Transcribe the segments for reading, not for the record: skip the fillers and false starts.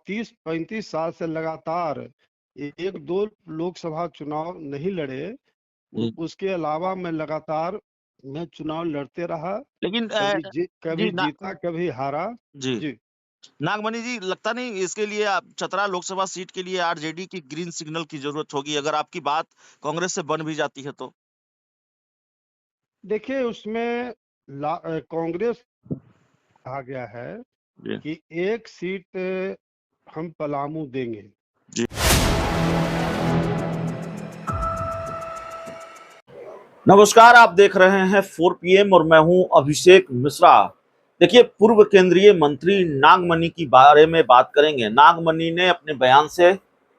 30-35 साल से लगातार एक दो लोकसभा चुनाव नहीं लड़े, उसके अलावा मैं चुनाव लड़ते रहा, लेकिन कभी जी जीता कभी हारा। जी जी नागमणि जी, लगता नहीं इसके लिए आप चतरा लोकसभा सीट के लिए आरजेडी की ग्रीन सिग्नल की जरूरत होगी अगर आपकी बात कांग्रेस से बन भी जाती है तो? देखिए, उसमें कांग्रेस कहा गया है जी कि एक सीट हम पलामू देंगे। जी नमस्कार, आप देख रहे हैं 4 PM और मैं हूं अभिषेक मिश्रा। देखिए, पूर्व केंद्रीय मंत्री नागमणि की बारे में बात करेंगे। नागमणि ने अपने बयान से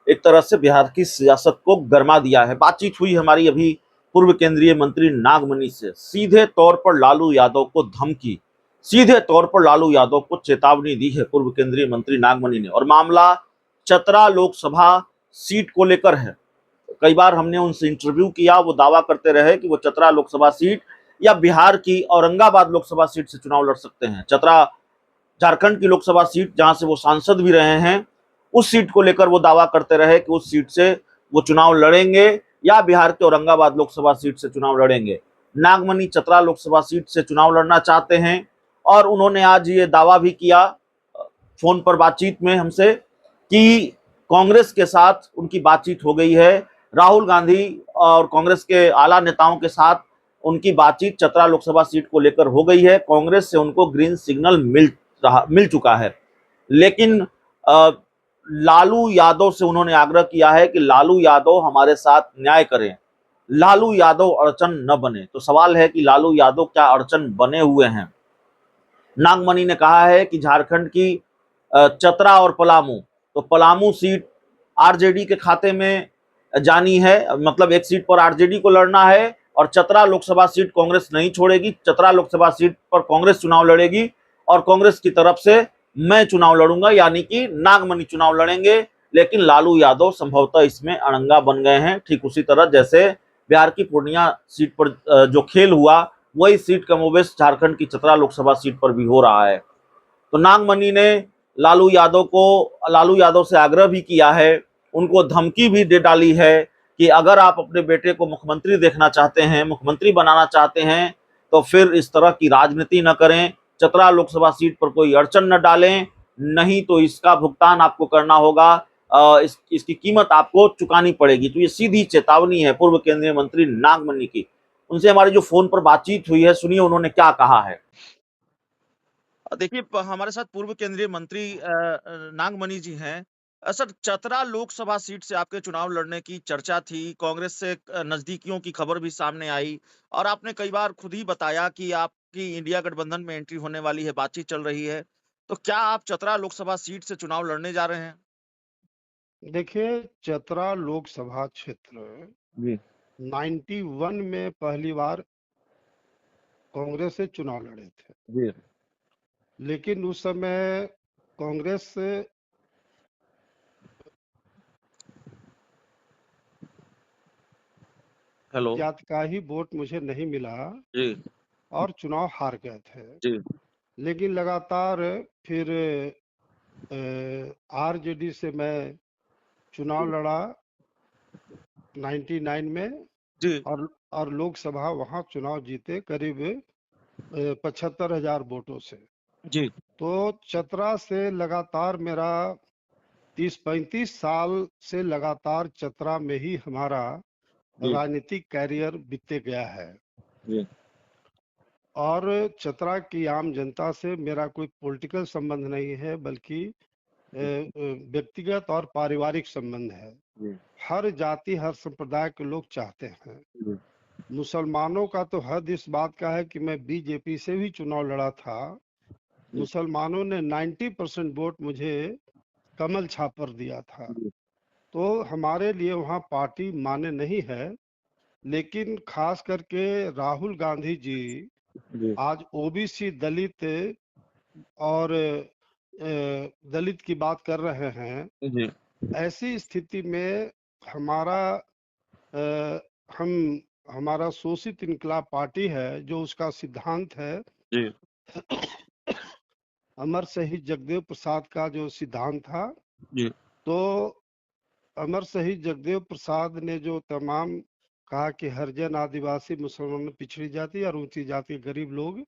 एक तरह से बिहार की सियासत को गरमा दिया है। बातचीत हुई हमारी अभी पूर्व केंद्रीय मंत्री नागमणि से। सीधे तौर पर लालू यादव को धमकी, सीधे तौर पर लालू यादव को चेतावनी दी है पूर्व केंद्रीय मंत्री नागमणि ने, और मामला चतरा लोकसभा सीट को लेकर है। कई बार हमने उनसे इंटरव्यू किया, वो दावा करते रहे कि वो चतरा लोकसभा सीट या बिहार की औरंगाबाद लोकसभा सीट से चुनाव लड़ सकते हैं। चतरा झारखंड की लोकसभा सीट, जहां से वो सांसद भी रहे हैं, उस सीट को लेकर वो दावा करते रहे कि उस सीट से वो चुनाव लड़ेंगे या बिहार के औरंगाबाद लोकसभा सीट से चुनाव लड़ेंगे। नागमणि चतरा लोकसभा सीट से चुनाव लड़ना चाहते हैं और उन्होंने आज ये दावा भी किया फोन पर बातचीत में हमसे कि कांग्रेस के साथ उनकी बातचीत हो गई है। राहुल गांधी और कांग्रेस के आला नेताओं के साथ उनकी बातचीत चतरा लोकसभा सीट को लेकर हो गई है। कांग्रेस से उनको ग्रीन सिग्नल मिल चुका है। लेकिन लालू यादव से उन्होंने आग्रह किया है कि लालू यादव हमारे साथ न्याय करें, लालू यादव अड़चन न बने। तो सवाल है कि लालू यादव क्या अड़चन बने हुए हैं? नागमणि ने कहा है कि झारखंड की चतरा और पलामू, तो पलामू सीट आरजेडी के खाते में जानी है, मतलब एक सीट पर आरजेडी को लड़ना है, और चतरा लोकसभा सीट कांग्रेस नहीं छोड़ेगी। चतरा लोकसभा सीट पर कांग्रेस चुनाव लड़ेगी और कांग्रेस की तरफ से मैं चुनाव लड़ूंगा, यानी कि नागमणि चुनाव लड़ेंगे। लेकिन लालू यादव संभवतः इसमें अड़ंगा बन गए हैं, ठीक उसी तरह जैसे बिहार की पूर्णिया सीट पर जो खेल हुआ, वही सीट कमोबेश झारखंड की चतरा लोकसभा सीट पर भी हो रहा है। तो नागमणि ने लालू यादव से आग्रह भी किया है, उनको धमकी भी दे डाली है कि अगर आप अपने बेटे को मुख्यमंत्री देखना चाहते हैं, मुख्यमंत्री बनाना चाहते हैं, तो फिर इस तरह की राजनीति न करें, चतरा लोकसभा सीट पर कोई अड़चन न डालें, नहीं तो इसका भुगतान आपको करना होगा, इसकी कीमत आपको चुकानी पड़ेगी। तो ये सीधी चेतावनी है पूर्व केंद्रीय मंत्री नागमणि की। उनसे हमारी जो फोन पर बातचीत हुई है, सुनिए उन्होंने क्या कहा है। देखिए, हमारे साथ पूर्व केंद्रीय मंत्री नागमणि जी हैं। सर, चतरा लोकसभा सीट से आपके चुनाव लड़ने की चर्चा थी, कांग्रेस से नजदीकियों की खबर भी सामने आई, और आपने कई बार खुद ही बताया कि आपकी इंडिया गठबंधन में एंट्री होने वाली है, बातचीत चल रही है। तो क्या आप चतरा लोकसभा सीट से चुनाव लड़ने जा रहे हैं? देखिए, चतरा लोकसभा क्षेत्र जी 91 में पहली बार कांग्रेस से चुनाव लड़े थे, जी लेकिन उस समय कांग्रेस हेलो। जात का ही वोट मुझे नहीं मिला जी और चुनाव हार गए थे। जी लेकिन लगातार फिर आरजेडी से मैं चुनाव लड़ा 99 में, जी और लोकसभा वहां चुनाव जीते करीब 75,000 वोटों से। जी तो चतरा से लगातार मेरा 30-35 साल से लगातार चतरा में ही हमारा जी राजनीतिक कैरियर बीते गया है। जी और चतरा की आम जनता से मेरा कोई पॉलिटिकल संबंध नहीं है, बल्कि व्यक्तिगत और पारिवारिक संबंध है। जी हर जाति हर संप्रदाय के लोग चाहते हैं। जी मुसलमानों का तो हद इस बात का है कि मैं बीजेपी से भी चुनाव लड़ा था, मुसलमानों ने 90% वोट मुझे कमल छाप पर दिया था। जी तो हमारे लिए वहाँ पार्टी माने नहीं है। लेकिन खास करके राहुल गांधी जी जी आज ओबीसी दलित और दलित की बात कर रहे हैं। जी ऐसी स्थिति में हमारा अ, हम हमारा शोषित इनकलाब पार्टी है, जो उसका सिद्धांत है जी अमर शहीद जगदेव प्रसाद का जो सिद्धांत था जी तो अमर शहीद जगदेव प्रसाद ने जो तमाम कहा कि हरिजन, आदिवासी, मुसलमान, पिछड़ी जाति और ऊंची जाति के गरीब लोग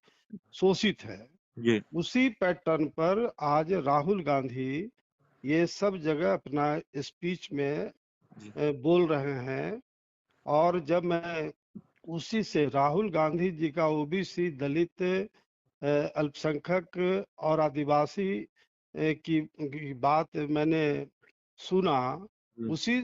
शोषित है, जी उसी पैटर्न पर आज राहुल गांधी ये सब जगह अपना स्पीच में जी बोल रहे हैं। और जब मैं उसी से राहुल गांधी जी का ओबीसी, दलित, अल्पसंख्यक और आदिवासी की बात मैंने सुना, उसी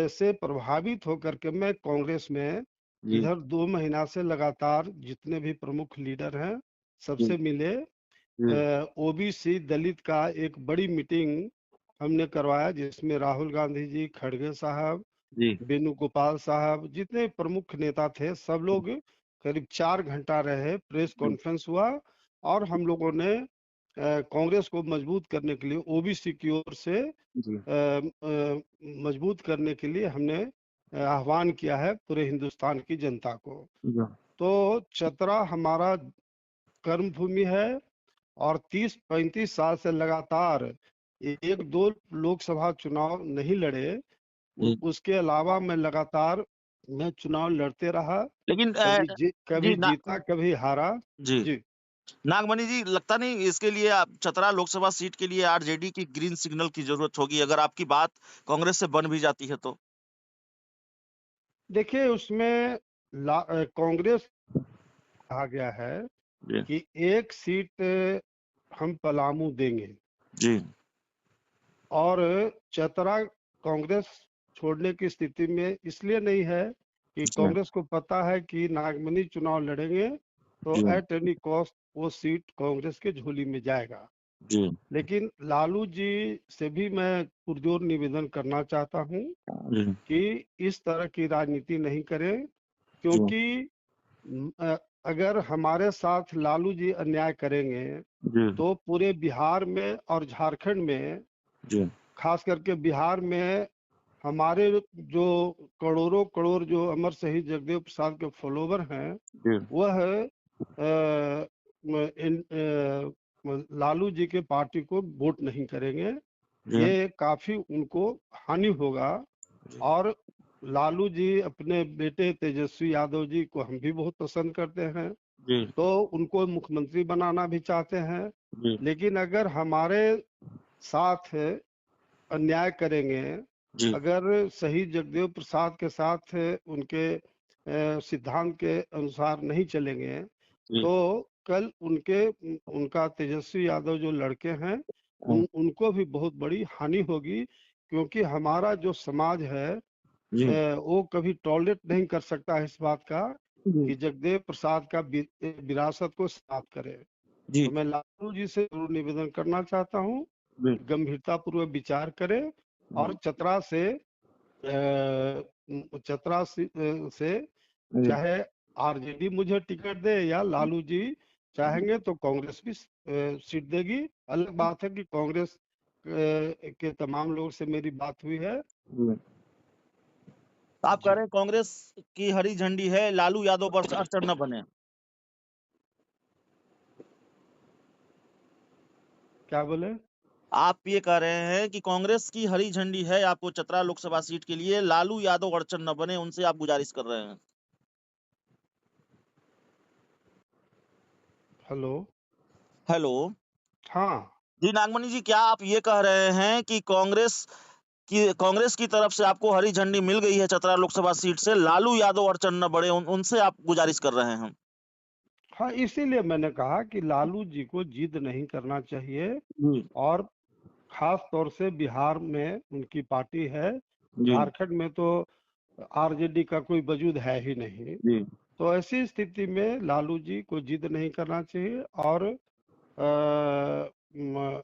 से प्रभावित होकर के मैं कांग्रेस में जी इधर 2 महीना से लगातार जितने भी प्रमुख लीडर हैं सबसे मिले। ओबीसी दलित का एक बड़ी मीटिंग हमने करवाया जिसमें राहुल गांधी जी, खड़गे साहब, जी वेणुगोपाल साहब, जितने प्रमुख नेता थे सब लोग करीब 4 घंटा रहे। प्रेस कॉन्फ्रेंस हुआ और हम लोगों ने कांग्रेस को मजबूत करने के लिए ओबीसी की ओर से जी मजबूत करने के लिए हमने आह्वान किया है पूरे हिंदुस्तान की जनता को। तो चतरा हमारा कर्म भूमि है और 30-35 साल से लगातार 1-2 लोकसभा चुनाव नहीं लड़े, उसके अलावा मैं लगातार चुनाव लड़ते रहा, लेकिन कभी जीता कभी हारा। जी जी नागमणि जी, लगता नहीं इसके लिए आप चतरा लोकसभा सीट के लिए आरजेडी की ग्रीन सिग्नल की जरूरत होगी अगर आपकी बात कांग्रेस से बन भी जाती है तो? देखिए उसमें कांग्रेस कहा गया है जी कि एक सीट हम पलामू देंगे जी और चतरा कांग्रेस छोड़ने की स्थिति में इसलिए नहीं है कि कांग्रेस को पता है कि नागमणि चुनाव लड़ेंगे तो जी एट एनी कॉस्ट वो सीट कांग्रेस के झोली में जाएगा। जी लेकिन लालू जी से भी मैं पुरजोर निवेदन करना चाहता हूं जी कि इस तरह की राजनीति नहीं करें, क्योंकि अगर हमारे साथ लालू जी अन्याय करेंगे जी तो पूरे बिहार में और झारखंड में, जी खास करके बिहार में हमारे जो करोड़ों करोड़ जो अमर शहीद जगदेव प्रसाद के फॉलोवर हैं जी वह लालू जी के पार्टी को वोट नहीं करेंगे। ये काफी उनको हानि होगा। और लालू जी अपने बेटे तेजस्वी यादव जी को हम भी बहुत पसंद करते हैं, जी तो उनको मुख्यमंत्री बनाना भी चाहते हैं। जी लेकिन अगर हमारे साथ अन्याय करेंगे, जी अगर शहीद जगदेव प्रसाद के साथ उनके सिद्धांत के अनुसार नहीं चलेंगे तो कल उनका तेजस्वी यादव जो लड़के हैं उनको भी बहुत बड़ी हानि होगी, क्योंकि हमारा जो समाज है वो कभी टॉलरेट नहीं कर सकता है इस बात का कि जगदेव प्रसाद का विरासत को समाप्त करे। तो मैं लालू जी से जरूर निवेदन करना चाहता हूँ, गंभीरता पूर्वक विचार करें और चतरा से चाहे आरजेडी मुझे टिकट दे या लालू जी चाहेंगे तो कांग्रेस भी सीट देगी। अलग बात है कि कांग्रेस के तमाम लोगों से मेरी बात हुई है। आप कह रहे हैं कांग्रेस की हरी झंडी है, लालू यादव पर अड़चन न बने। क्या बोले? आप ये कह रहे हैं कि कांग्रेस की हरी झंडी है आपको चतरा लोकसभा सीट के लिए, लालू यादव अड़चन न बने, उनसे आप गुजारिश कर रहे हैं। हेलो हेलो हाँ जी नागमणि जी, क्या आप ये कह रहे हैं कि कांग्रेस की तरफ से आपको हरी झंडी मिल गई है चतरा लोकसभा सीट से, लालू यादव अड़चन न बढ़े, उनसे आप गुजारिश कर रहे हैं? हाँ, इसीलिए मैंने कहा कि लालू जी को जिद नहीं करना चाहिए। और खास तौर से बिहार में उनकी पार्टी है, झारखंड में तो आरजेडी का कोई वजूद है ही नहीं। तो ऐसी स्थिति में लालू जी को जिद नहीं करना चाहिए और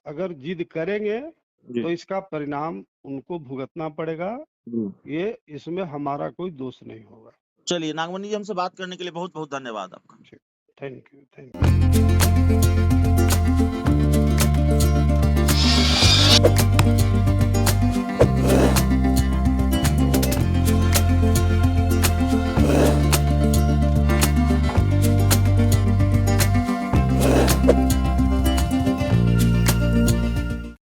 अगर जिद करेंगे तो इसका परिणाम उनको भुगतना पड़ेगा। ये इसमें हमारा कोई दोष नहीं होगा। चलिए नागमणि जी, हमसे बात करने के लिए बहुत बहुत धन्यवाद आपका। Thank you.